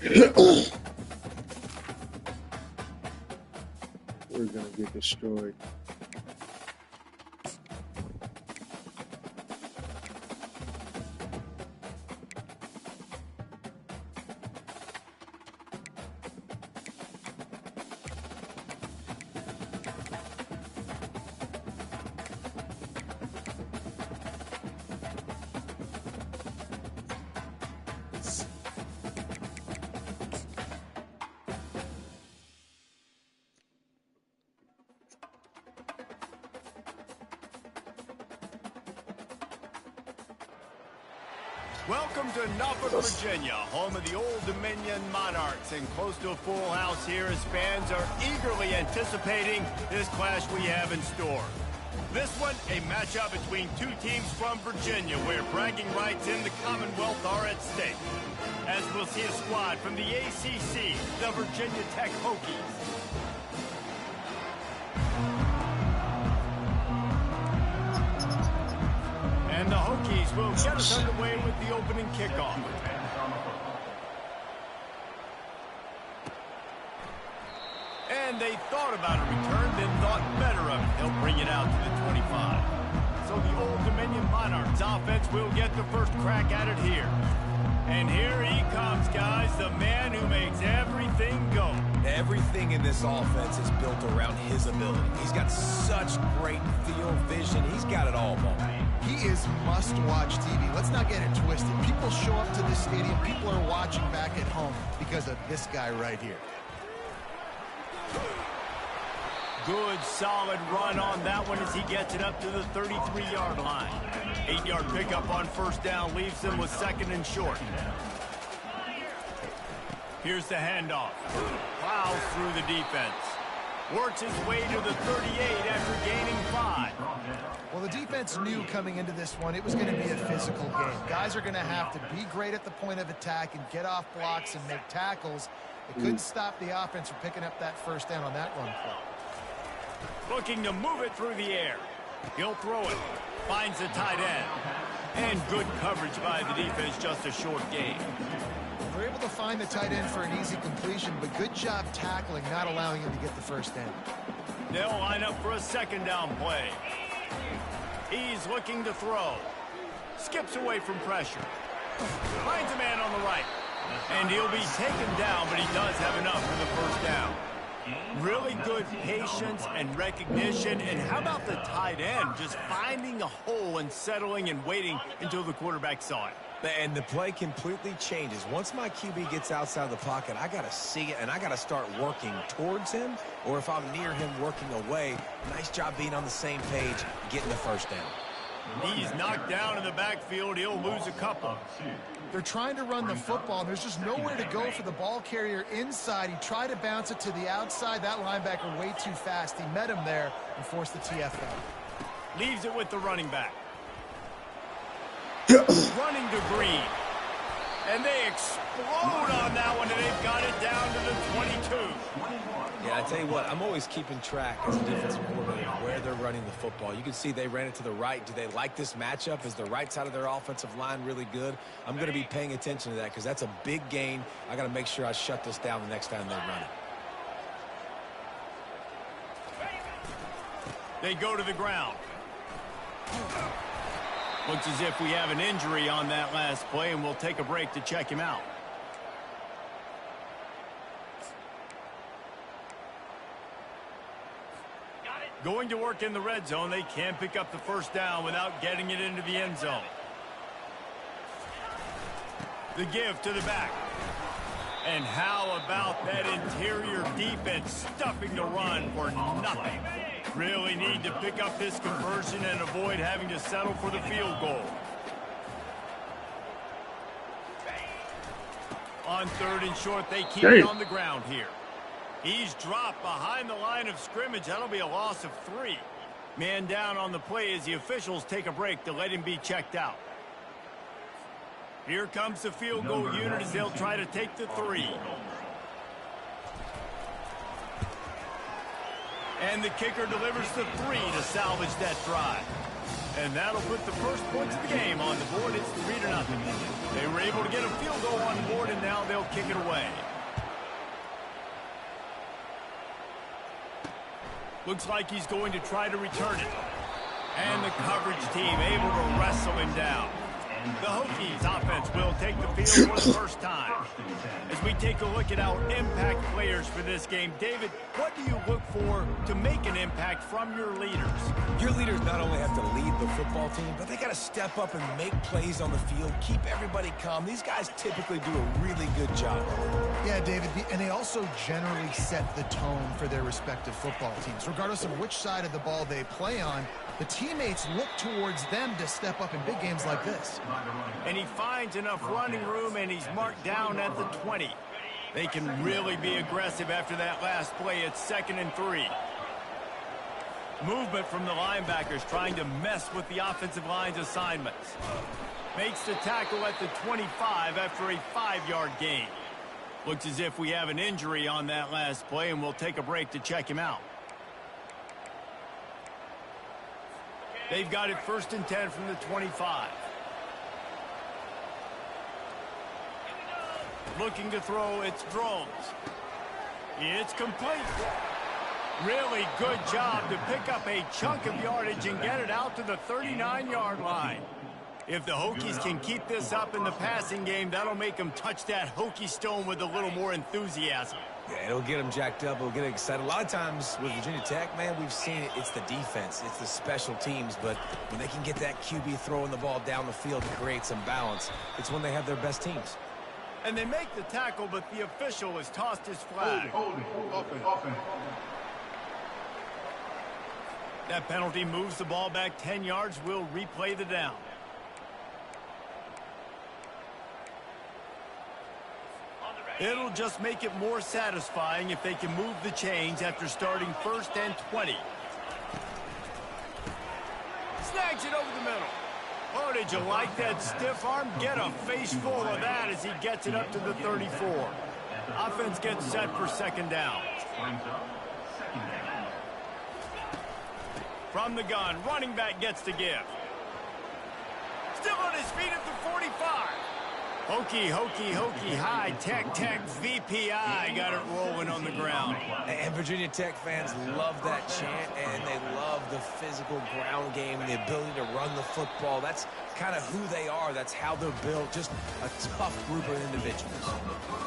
We're going to get destroyed. Welcome to Ncaa, Virginia, home of the Old Dominion Monarchs, and close to a full house here as fans are eagerly anticipating this clash we have in store. This one, a matchup between two teams from Virginia, where bragging rights in the Commonwealth are at stake. As we'll see a squad from the ACC, the Virginia Tech Hokies. And the Hokies will get us underway with the opening kickoff. And they thought about a return, then thought better of it. They'll bring it out to the 25. So the Old Dominion Monarchs offense will get the first crack at it here. And here he comes, guys, the man who makes everything go. Everything in this offense is built around his ability. He's got such great field vision. He's got it all, Mo. He is must-watch TV. Let's not get it twisted. People show up to this stadium. People are watching back at home because of this guy right here. Good, solid run on that one as he gets it up to the 33-yard line. 8-yard pickup on first down leaves them with second and short. Here's the handoff. Plows through the defense. Works his way to the 38 after gaining 5. Well, the defense knew coming into this one it was going to be a physical game. Guys are going to have to be great at the point of attack and get off blocks and make tackles. It couldn't stop the offense from picking up that first down on that run play. Looking to move it through the air. He'll throw it. Finds the tight end. And good coverage by the defense, just a short gain. They're able to find the tight end for an easy completion, but good job tackling, not allowing him to get the first down. They'll line up for a second down play. He's looking to throw. Skips away from pressure. Finds a man on the right. And he'll be taken down, but he does have enough for the first down. Really good patience and recognition. And how about the tight end just finding a hole and settling and waiting until the quarterback saw it? And the play completely changes. Once my QB gets outside the pocket, I got to see it, and I got to start working towards him, or if I'm near him, working away. Nice job being on the same page, getting the first down. He's knocked down in the backfield. He'll lose a couple. They're trying to run the football, and there's just nowhere to go for the ball carrier inside. He tried to bounce it to the outside. That linebacker way too fast. He met him there and forced the TFL. Leaves it with the running back. Running to Green. And they explode on that one, and they've got it down to the 22. Yeah, I tell you what, I'm always keeping track as a defensive coordinator where they're running the football. You can see they ran it to the right. Do they like this matchup? Is the right side of their offensive line really good? I'm going to be paying attention to that because that's a big gain. I got to make sure I shut this down the next time they run it. They go to the ground. Looks as if we have an injury on that last play, and we'll take a break to check him out. Going to work in the red zone. They can't pick up the first down without getting it into the end zone. The give to the back. And how about that interior defense stuffing the run for nothing? Really need to pick up this conversion and avoid having to settle for the field goal. On third and short, they keep it on the ground here. He's dropped behind the line of scrimmage. That'll be a loss of 3. Man down on the play as the officials take a break to let him be checked out. Here comes the field goal unit as they'll try to take the 3. And the kicker delivers the 3 to salvage that drive. And that'll put the first points of the game on the board. It's 3-0. They were able to get a field goal on the board, and now they'll kick it away. Looks like he's going to try to return it. And the coverage team able to wrestle him down. The Hokies offense will take the field for the first time. As we take a look at our impact players for this game, David, what do you look for to make an impact from your leaders? Your leaders not only have to lead the football team, but they got to step up and make plays on the field, keep everybody calm. These guys typically do a really good job. Yeah, David, and they also generally set the tone for their respective football teams. Regardless of which side of the ball they play on, the teammates look towards them to step up in big games like this. And he finds enough running room, and he's marked down at the 20. They can really be aggressive after that last play. It's 2nd and 3. Movement from the linebackers trying to mess with the offensive line's assignments. Makes the tackle at the 25 after a 5-yard gain. Looks as if we have an injury on that last play, and we'll take a break to check him out. They've got it 1st and 10 from the 25. Looking to throw, it's Drones. It's complete. Really good job to pick up a chunk of yardage and get it out to the 39-yard line. If the Hokies can keep this up in the passing game, that'll make them touch that Hokie stone with a little more enthusiasm. Yeah, it'll get them jacked up. It'll get them excited. A lot of times with Virginia Tech, man, we've seen it. It's the defense. It's the special teams. But when they can get that QB throwing the ball down the field and create some balance, it's when they have their best teams. And they make the tackle, but the official has tossed his flag. That penalty moves the ball back 10 yards. We'll replay the down. It'll just make it more satisfying if they can move the chains after starting 1st and 20. Snags it over the middle. Oh, did you like that stiff arm? Get a face full of that as he gets it up to the 34. Offense gets set for 2nd down. From the gun, running back gets to give. Still on his feet at the 45. Hokey, high tech, VPI got it rolling on the ground. And Virginia Tech fans love that chant, and they love the physical ground game and the ability to run the football. That's kind of who they are. That's how they're built. Just a tough group of individuals.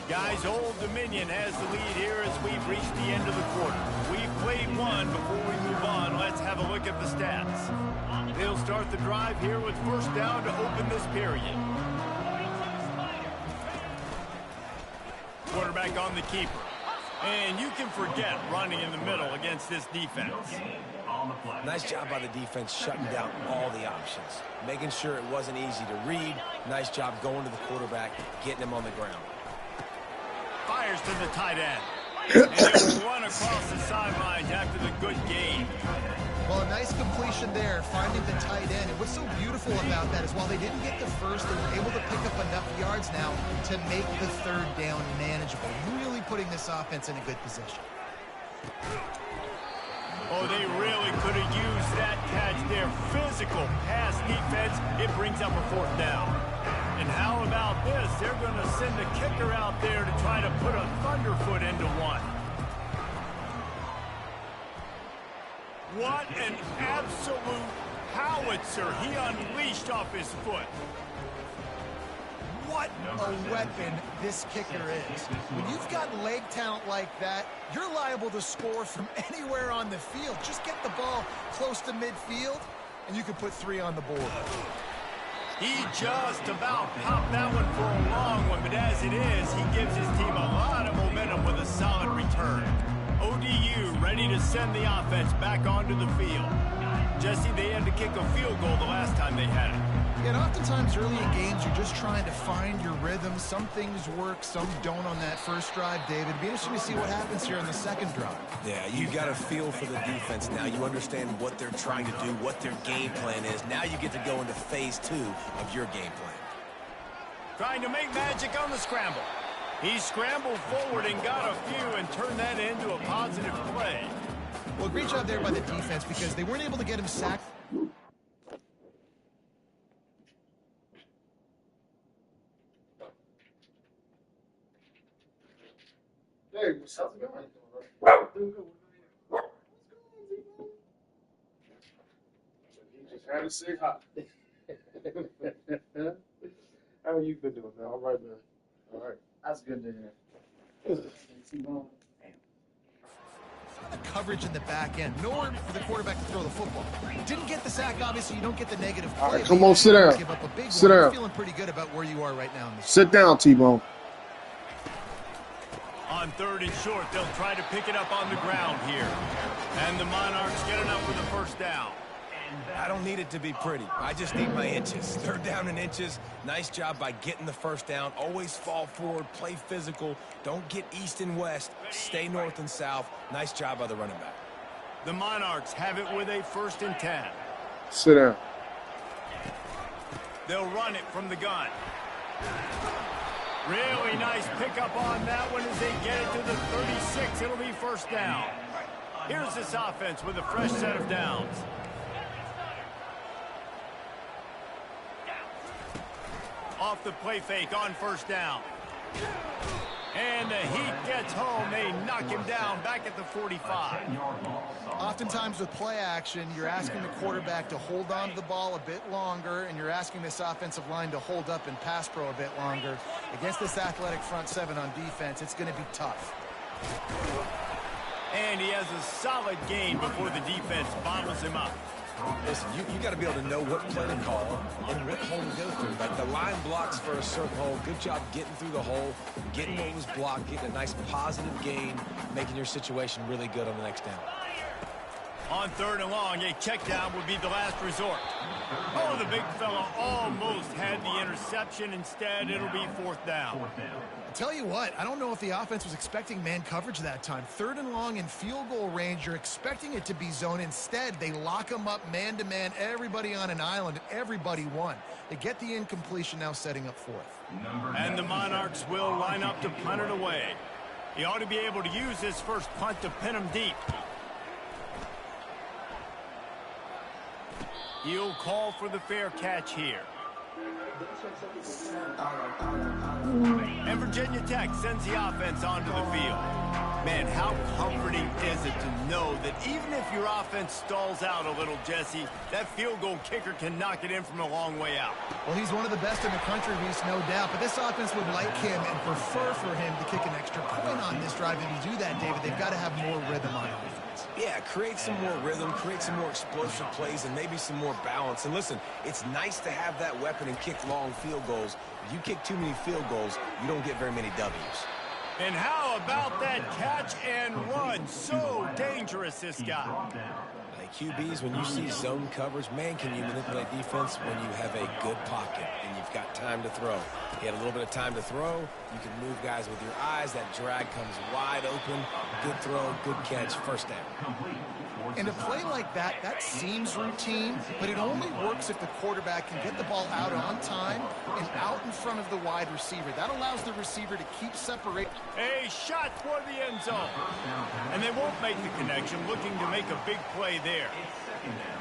Guys, Old Dominion has the lead here as we've reached the end of the quarter. We've played one. Before we move on, let's have a look at the stats. They'll start the drive here with 1st down to open this period. Quarterback on the keeper. And you can forget running in the middle against this defense. Nice job by the defense shutting down all the options. Making sure it wasn't easy to read. Nice job going to the quarterback, getting him on the ground. Fires to the tight end. And they will run across the sidelines after the good gain. Well, a nice completion there, finding the tight end. And what's so beautiful about that is while they didn't get the first, they were able to pick up enough yards now to make the 3rd down manageable. Really putting this offense in a good position. Oh, they really could have used that catch there. Physical pass defense. It brings up a 4th down. And how about this? They're going to send the kicker out there to try to put a thunderfoot into one. What an absolute howitzer he unleashed off his foot. What a weapon this kicker is. When you've got leg talent like that, you're liable to score from anywhere on the field. Just get the ball close to midfield, and you can put 3 on the board. He just about popped that one for a long one, but as it is, he gives his team a lot of momentum with a solid return. ODU ready to send the offense back onto the field. Jesse, they had to kick a field goal the last time they had it. And oftentimes early in games, you're just trying to find your rhythm. Some things work, some don't on that first drive, David. It'd be interesting to see what happens here on the 2nd drive. Yeah, you got a feel for the defense now. You understand what they're trying to do, what their game plan is. Now you get to go into phase 2 of your game plan. Trying to make magic on the scramble. He scrambled forward and got a few and turned that into a positive play. Well, great job there by the defense because they weren't able to get him sacked. Hey, what's up? He just had to say hi. How you been doing, man? All right, man. All right. That's good to hear. The coverage in the back end. Nowhere for the quarterback to throw the football. Didn't get the sack, obviously. You don't get the negative play. All right, come on, sit down. Give up a big Sit one. down. You're feeling pretty good about where you are right now in this. Sit down, T-Bone. On 3rd and short, they'll try to pick it up on the ground here. And the Monarchs get enough for the first down. I don't need it to be pretty. I just need my inches. 3rd down and inches. Nice job by getting the first down. Always fall forward, play physical. Don't get east and west. Stay north and south. Nice job by the running back. The Monarchs have it with a 1st and 10. Sit down. They'll run it from the gun. Really nice pickup on that one as they get it to the 36. It'll be 1st down. Here's this offense with a fresh set of downs. Off the play fake on 1st down. And the Heat gets home. They knock him down back at the 45. Oftentimes with play action, you're asking the quarterback to hold on to the ball a bit longer, and you're asking this offensive line to hold up and pass pro a bit longer. Against this athletic front seven on defense, it's going to be tough. And he has a solid gain before the defense bottles him up. Listen, you got to be able to know what play to call and what hole to go through. Like the line blocks for a certain hole. Good job getting through the hole, getting what was blocked, getting a nice positive gain, making your situation really good on the next down. On 3rd and long, a check down would be the last resort. Oh, the big fella almost had the interception. Instead, it'll be 4th down. Tell you what, I don't know if the offense was expecting man coverage that time. 3rd and long in field goal range, you're expecting it to be zone. Instead, they lock them up man-to-man, everybody on an island, everybody won. They get the incompletion, now setting up 4th. And the Monarchs will line up to punt it away. He ought to be able to use his first punt to pin him deep. He'll call for the fair catch here. And Virginia Tech sends the offense onto the field. Man, how comforting is it to know that even if your offense stalls out a little, Jesse, that field goal kicker can knock it in from a long way out. Well, he's one of the best in the country, Reese, no doubt. But this offense would like him and prefer for him to kick an extra point on this drive. If you do that, David, they've got to have more rhythm on offense. Yeah, create some more rhythm, create some more explosive plays, and maybe some more balance. And listen, it's nice to have that weapon and kick long field goals. If you kick too many field goals, you don't get very many W's. And how about that catch and run? So dangerous, this guy. Like QBs, when you see zone coverage, man, can you manipulate defense when you have a good pocket and you've got time to throw. He had a little bit of time to throw. You can move guys with your eyes. That drag comes wide open. Good throw, good catch, 1st down. In a play like that, that seems routine, but it only works if the quarterback can get the ball out on time and out in front of the wide receiver. That allows the receiver to keep separate. A shot toward the end zone. And they won't make the connection, looking to make a big play there.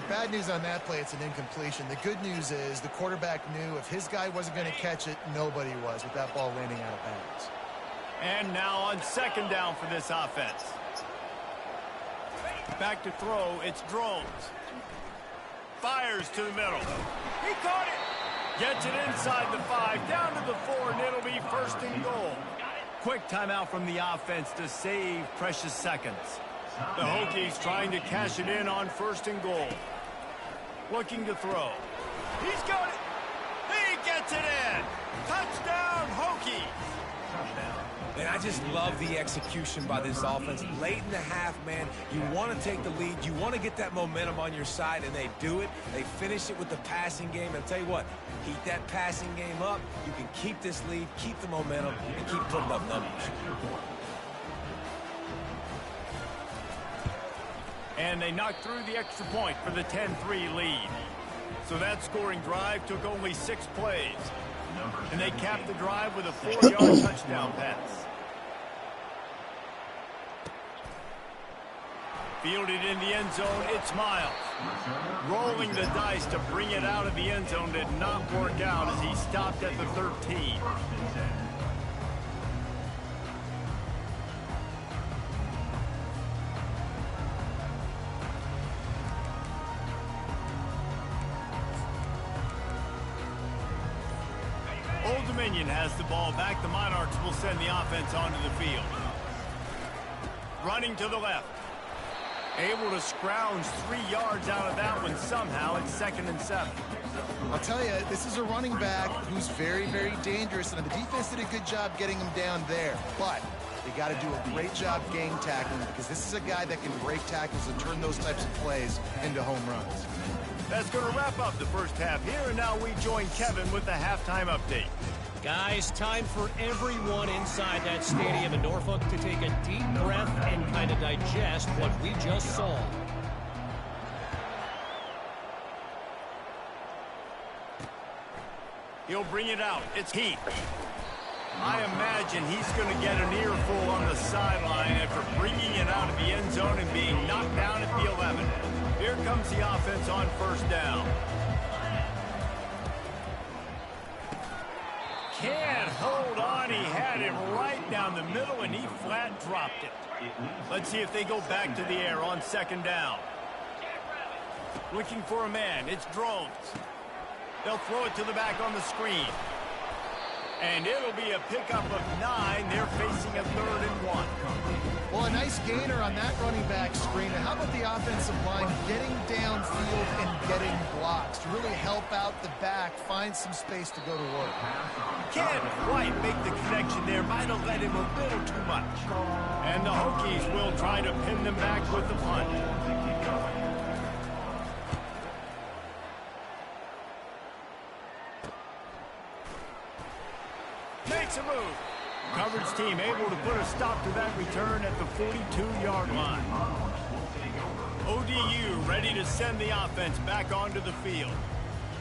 Bad news on that play, it's an incompletion. The good news is the quarterback knew if his guy wasn't going to catch it, nobody was with that ball landing out of bounds. And now on 2nd down for this offense. Back to throw, it's Drones. Fires to the middle. He caught it. Gets it inside the 5, down to the 4, and it'll be 1st and goal. Quick timeout from the offense to save precious seconds. The Hokies trying to cash it in on 1st and goal. Looking to throw. He's got it. He gets it in. Touchdown, Hokies. And I just love the execution by this offense. Late in the half, man, you want to take the lead. You want to get that momentum on your side, and they do it. They finish it with the passing game. And I'll tell you what, heat that passing game up. You can keep this lead, keep the momentum, and keep putting up numbers. And they knocked through the extra point for the 10-3 lead. So that scoring drive took only 6 plays. And they capped the drive with a 4-yard touchdown pass. Fielded in the end zone, it's Miles. Rolling the dice to bring it out of the end zone did not work out as he stopped at the 13. Dominion has the ball back. The Monarchs will send the offense onto the field. Running to the left. Able to scrounge 3 yards out of that one somehow. It's 2nd and 7. I'll tell you, this is a running back who's very, very dangerous, and the defense did a good job getting him down there. But they got to do a great job gang tackling, because this is a guy that can break tackles and turn those types of plays into home runs. That's going to wrap up the first half here, and now we join Kevin with the halftime update. Guys, time for everyone inside that stadium in Norfolk to take a deep breath and kind of digest what we just saw. He'll bring it out. It's Heath. I imagine he's going to get an earful on the sideline after bringing it out of the end zone and being knocked down at the 11. Here comes the offense on first down. Can't hold on. He had him right down the middle, and he flat dropped it. Let's see if they go back to the air on 2nd down. Looking for a man. It's Drones. They'll throw it to the back on the screen. And it'll be a pickup of 9. They're facing a 3rd and 1. Well, a nice gainer on that running back screen. And how about the offensive line getting downfield and getting blocks to really help out the back, find some space to go to work? Can't quite make the connection there. Might have let him a little too much. And the Hokies will try to pin them back with the punt. Makes a move. Coverage team able to put a stop to that return at the 42-yard line. ODU ready to send the offense back onto the field.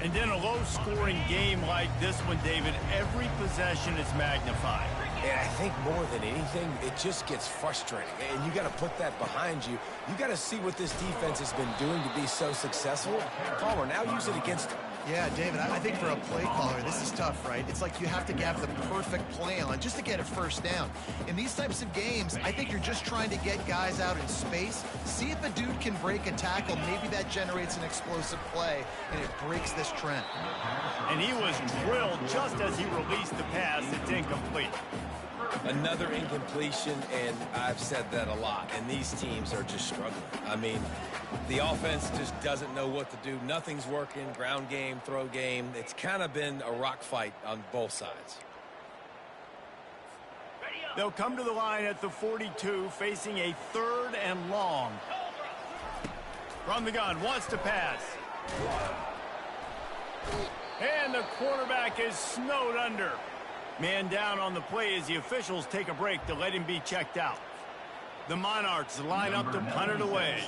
And in a low-scoring game like this one, David, every possession is magnified. And I think more than anything, it just gets frustrating. And you got to put that behind you. You got to see what this defense has been doing to be so successful. Palmer, now use it against them. Yeah, David, I think for a play caller, this is tough, right? It's like you have to have the perfect play on just to get a first down. In these types of games, I think you're just trying to get guys out in space, see if a dude can break a tackle. Maybe that generates an explosive play, and it breaks this trend. And he was drilled just as he released the pass. It's incomplete. Another incompletion, and I've said that a lot, and these teams are just struggling. I mean, the offense just doesn't know what to do. Nothing's working, ground game, throw game. It's kind of been a rock fight on both sides. They'll come to the line at the 42, facing a 3rd and long. From the gun, wants to pass. And the quarterback is snowed under. Man down on the play as the officials take a break to let him be checked out. The Monarchs line up to punt it away.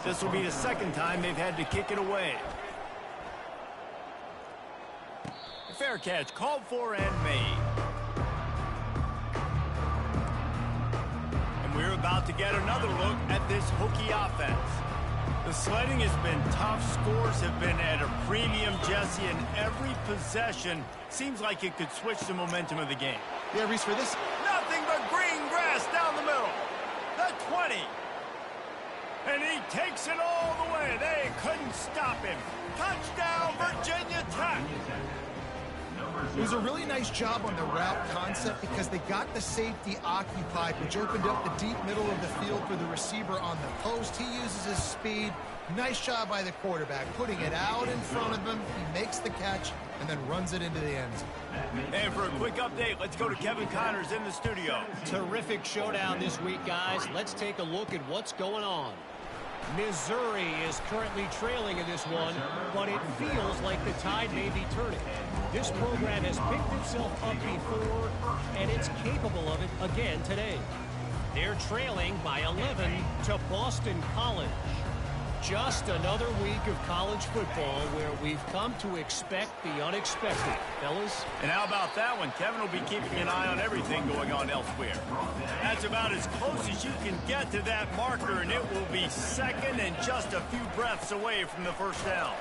This will be the 2nd time they've had to kick it away. A fair catch called for and made. And we're about to get another look at this Hokie offense. The sledding has been tough. Scores have been at a premium, Jesse, and every possession seems like it could switch the momentum of the game. Yeah, Reese, for this, Nothing but green grass down the middle. The 20. And he takes it all the way. They couldn't stop him. Touchdown, Virginia Tech. it was a really nice job on the route concept because they got the safety occupied, which opened up the deep middle of the field for the receiver on the post. He uses his speed. Nice job by the quarterback, putting it out in front of him. He makes the catch and then runs it into the end zone. And for a quick update, let's go to Kevin Connors in the studio. Terrific showdown this week, guys. Let's take a look at what's going on. Missouri is currently trailing in this one, but it feels like the tide may be turning. This program has picked itself up before, and it's capable of it again today. They're trailing by 11 to Boston College. Just another week of college football where we've come to expect the unexpected, fellas. And how about that one? Kevin will be keeping an eye on everything going on elsewhere. That's about as close as you can get to that marker, and it will be 2nd and just a few breaths away from the first down.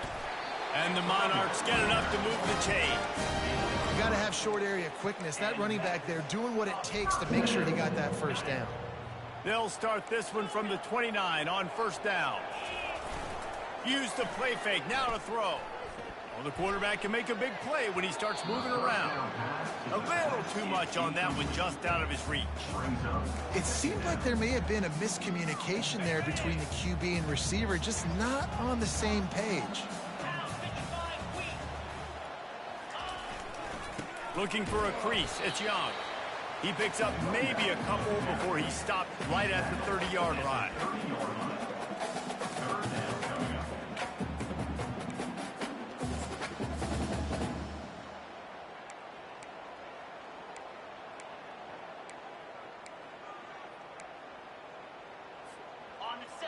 And the Monarchs get enough to move the chains. You got to have short area quickness. That running back there doing what it takes to make sure he got that first down. They'll start this one from the 29 on first down. Use the play fake, now to throw. Well, the quarterback can make a big play when he starts moving around. A little too much on that one, just out of his reach. It seemed like there may have been a miscommunication there between the QB and receiver, just not on the same page. Looking for a crease, it's Young. He picks up maybe a couple before he stopped right at the 30-yard line.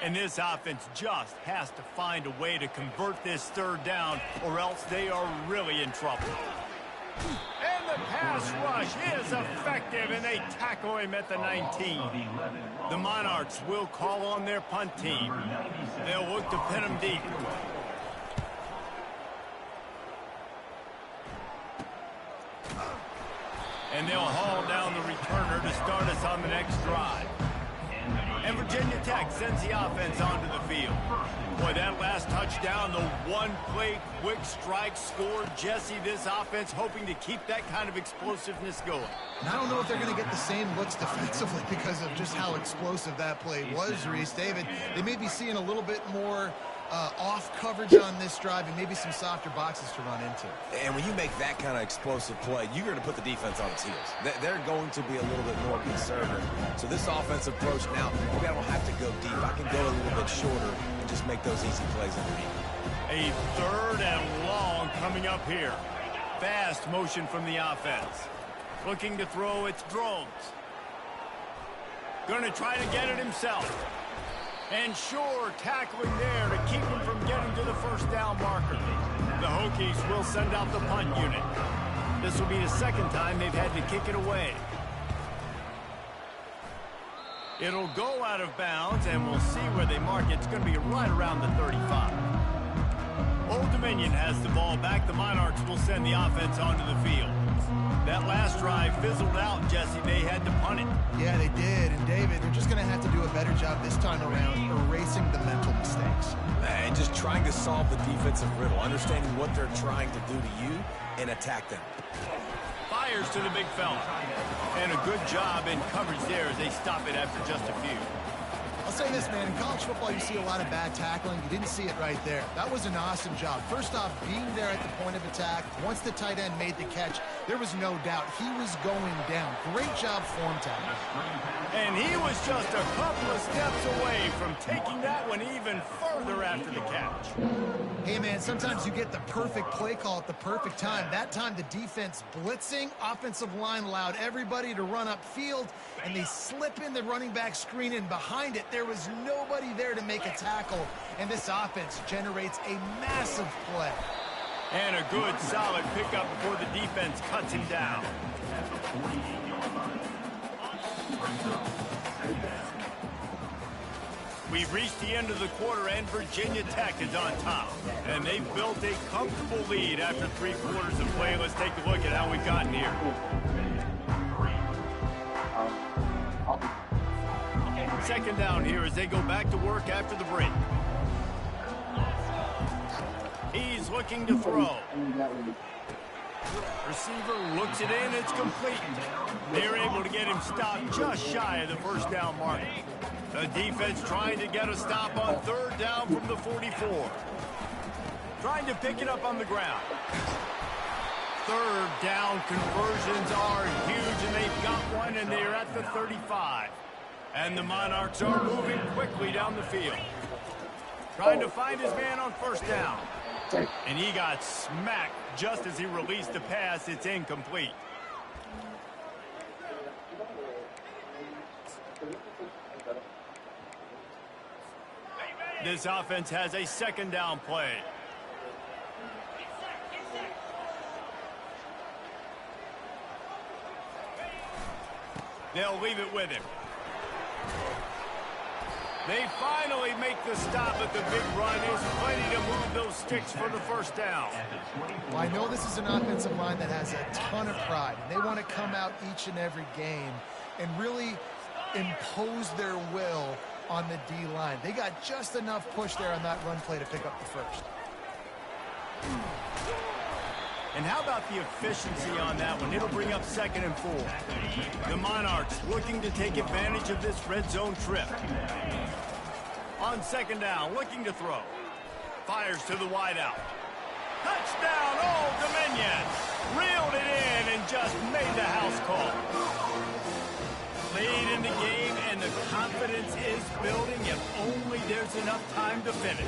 And this offense just has to find a way to convert this third down, or else they are really in trouble. And the pass rush is effective, and they tackle him at the 19. The Monarchs will call on their punt team. They'll look to pin him deep. And they'll haul down the returner to start us on the next drive. And Virginia Tech sends the offense onto the field. Boy, that last touchdown, the one-play quick strike score. Jesse, this offense hoping to keep that kind of explosiveness going. And I don't know if they're going to get the same looks defensively because of just how explosive that play was, Reese. David, they may be seeing a little bit more off coverage on this drive and maybe some softer boxes to run into. And when you make that kind of explosive play, you're going to put the defense on its heels. They're going to be a little bit more conservative. So this offensive approach now, maybe I don't have to go deep. I can go a little bit shorter and just make those easy plays underneath. A third and long coming up here. Fast motion from the offense. Looking to throw, it's Drones. Going to try to get it himself. And sure, tackling there to keep him from getting to the first down marker. The Hokies will send out the punt unit. This will be the second time they've had to kick it away. It'll go out of bounds, and we'll see where they mark it. It's going to be right around the 35. Old Dominion has the ball back. The Monarchs will send the offense onto the field. That last drive fizzled out, Jesse. They had to punt it. Yeah, they did. And, David, they're just going to have to do a better job this time around erasing the mental mistakes. And just trying to solve the defensive riddle, understanding what they're trying to do to you and attack them. Fires to the big fella. And a good job in coverage there as they stop it after just a few. I'll say this, man. In college football, you see a lot of bad tackling. You didn't see it right there. That was an awesome job. First off, being there at the point of attack. Once the tight end made the catch, there was no doubt he was going down. Great job form tackling. And he was just a couple of steps away from taking that one even further after the catch. Hey, man, sometimes you get the perfect play call at the perfect time. That time, the defense blitzing. Offensive line allowed everybody to run upfield, and they slip in the running back screen, and behind it, there was nobody there to make a tackle, and this offense generates a massive play. And a good, solid pickup before the defense cuts him down. We've reached the end of the quarter, and Virginia Tech is on top. And they've built a comfortable lead after 3 quarters of play. Let's take a look at how we've gotten here. Second down here as they go back to work after the break. He's looking to throw. Receiver looks it in. It's complete. They're able to get him stopped just shy of the first down mark. The defense trying to get a stop on third down from the 44. Trying to pick it up on the ground. Third down conversions are huge, and they've got one, and they're at the 35. And the Monarchs are moving quickly down the field. Trying to find his man on first down. And he got smacked just as he released the pass. It's incomplete. This offense has a second down play. They'll leave it with him. They finally make the stop, but the big run is plenty to move those sticks for the first down. Well, I know this is an offensive line that has a ton of pride. They want to come out each and every game and really impose their will on the D-line. They got just enough push there on that run play to pick up the first. And how about the efficiency on that one? It'll bring up 2nd and 4. The Monarchs looking to take advantage of this red zone trip. On 2nd down, looking to throw. Fires to the wideout. Touchdown, Old Dominion! Reeled it in and just made the house call. Lead in the game, and the confidence is building if only there's enough time to finish.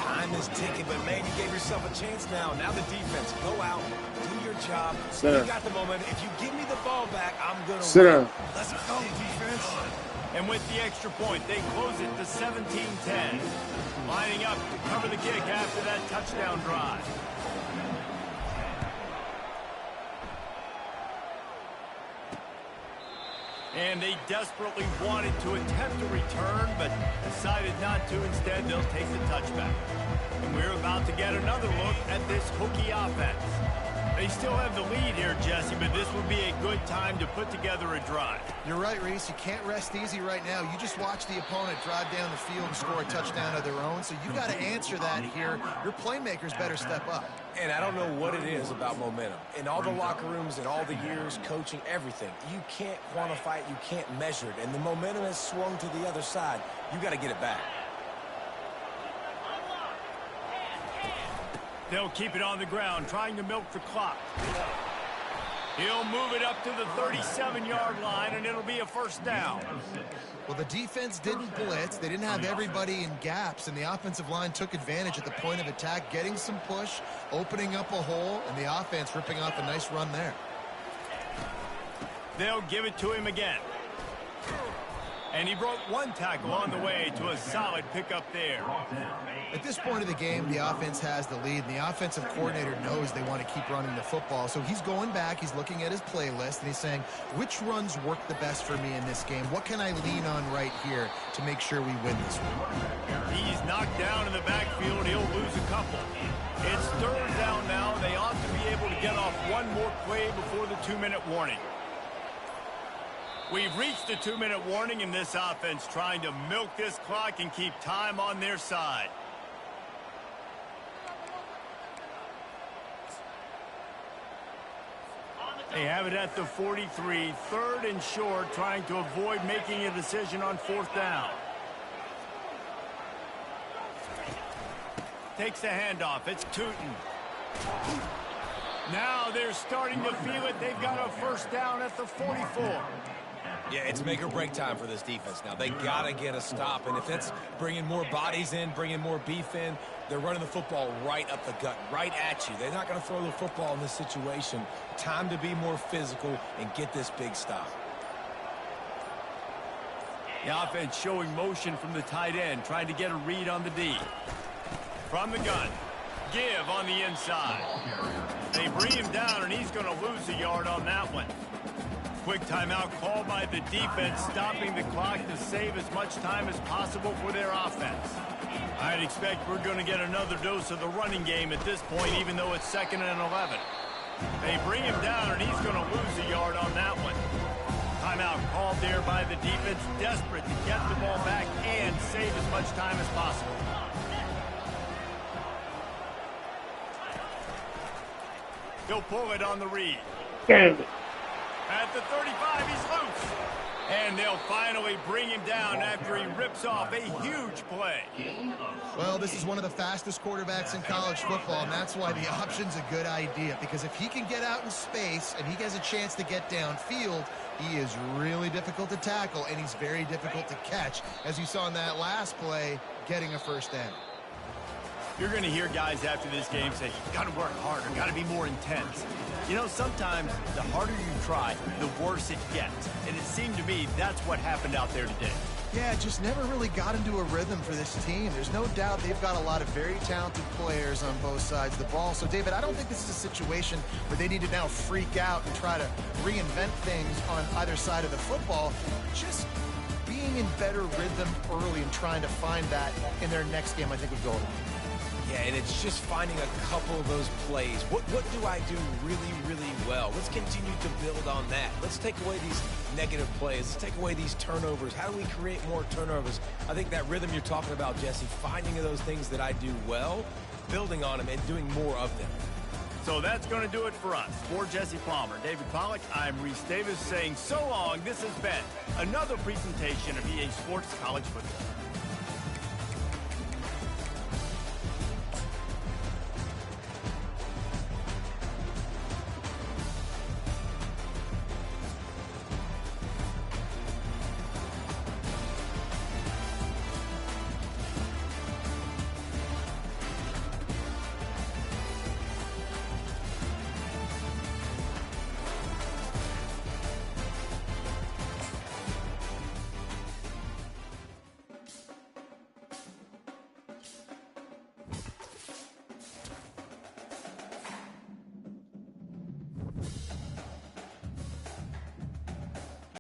Time is ticking, but man, you gave yourself a chance now. Now the defense, go out, do your job. Center. You got the moment. If you give me the ball back, I'm going to Center. win. Let's go, defense. And with the extra point, they close it to 17-10. Lining up to cover the kick after that touchdown drive. And they desperately wanted to attempt a return, but decided not to. Instead, they'll take the touchback. And we're about to get another look at this Hokie offense. They still have the lead here, Jesse, but this would be a good time to put together a drive. You're right, Reese. You can't rest easy right now. You just watch the opponent drive down the field and score a touchdown of their own, so you've got to answer that here. Your playmakers better step up. And I don't know what it is about momentum. In all the locker rooms and all the years, coaching, everything, you can't quantify it, you can't measure it. And the momentum has swung to the other side. You got to get it back. They'll keep it on the ground, trying to milk the clock. He'll move it up to the 37-yard line, and it'll be a 1st down. Well, the defense didn't blitz. They didn't have everybody in gaps, and the offensive line took advantage at the point of attack, getting some push, opening up a hole, and the offense ripping off a nice run there. They'll give it to him again. And he broke 1 tackle on the way to a solid pickup there. At this point of the game, the offense has the lead, and the offensive coordinator knows they want to keep running the football. So he's going back, he's looking at his playlist, and he's saying, which runs work the best for me in this game? What can I lean on right here to make sure we win this one? He's knocked down in the backfield. He'll lose a couple. It's 3rd down now. They ought to be able to get off one more play before the 2-minute warning. We've reached the 2-minute warning, and this offense trying to milk this clock and keep time on their side. They have it at the 43, 3rd and short, trying to avoid making a decision on 4th down. Takes the handoff. It's Tootin. Now they're starting to feel it. They've got a 1st down at the 44. Yeah, it's make or break time for this defense now. They got to get a stop, and if that's bringing more bodies in, bringing more beef in, they're running the football right up the gut, right at you. They're not going to throw the football in this situation. Time to be more physical and get this big stop. The offense showing motion from the tight end, trying to get a read on the D. From the gun, give on the inside. They bring him down, and he's going to lose a yard on that one. Quick timeout called by the defense, stopping the clock to save as much time as possible for their offense. I'd expect we're going to get another dose of the running game at this point, even though it's 2nd and 11. They bring him down, and he's going to lose a yard on that one. Timeout called there by the defense, desperate to get the ball back and save as much time as possible. He'll pull it on the read. At the 35, he's loose. And they'll finally bring him down after he rips off a huge play. Well, this is one of the fastest quarterbacks in college football, and that's why the option's a good idea. Because if he can get out in space and he has a chance to get downfield, he is really difficult to tackle, and he's very difficult to catch. As you saw in that last play, getting a 1st down. You're going to hear guys after this game say, got to work harder, got to be more intense. You know, sometimes the harder you try, the worse it gets. And it seemed to me that's what happened out there today. Yeah, just never really got into a rhythm for this team. There's no doubt they've got a lot of very talented players on both sides of the ball. So, David, I don't think this is a situation where they need to now freak out and try to reinvent things on either side of the football. Just being in better rhythm early and trying to find that in their next game, I think would go a long way. Yeah, and it's just finding a couple of those plays. What do I do really, really well? Let's continue to build on that. Let's take away these negative plays. Let's take away these turnovers. How do we create more turnovers? I think that rhythm you're talking about, Jesse, finding those things that I do well, building on them, and doing more of them. So that's going to do it for us. For Jesse Palmer, David Pollack, I'm Reese Davis saying so long. This has been another presentation of EA Sports College Football.